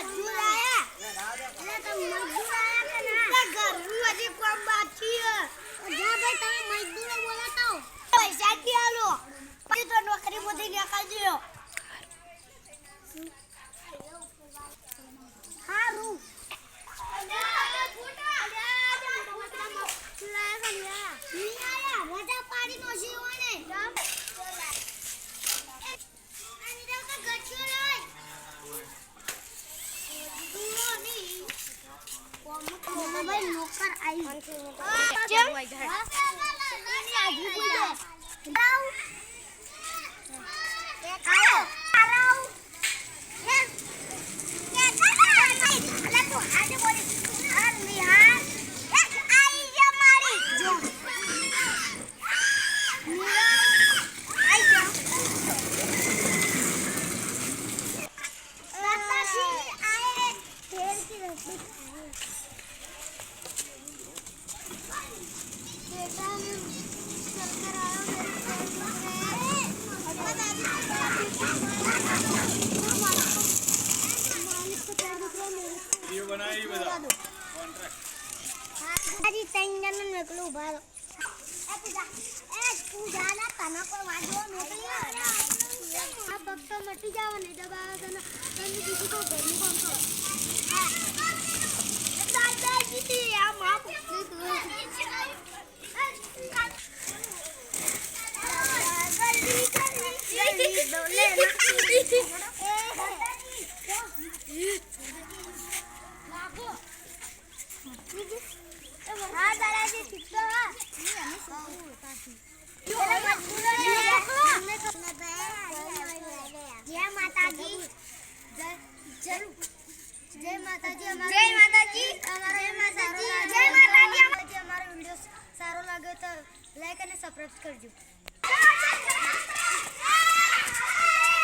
મજૂર આયા એટલે તો મજૂર આયા કે ના ઘરનું હજી કોમ બાકી છે જા ભાઈ તમે મજદૂરો બોલાતા હો પૈસા કી આલો પછી તો નોકરી મોથી નીકળજો હારું મજા પાડી નો જીવને ભાઈ નોકર આવી આજે ત્રણ જણ નીકળું ઉભા રહો પૂજા ના તને કોઈ વાંધો નીકળી આ પક્ષો મટી જાવ ને દબાવો તને બીજું તો ઘરનું કામ કરો દાદાજી આ માપ હા દાદાજી ઠીક તો જય માતાજી જય માતાજી અમારો વિડિયો સારો લાગે તો લાઈક અને સબસ્ક્રાઇબ કરજો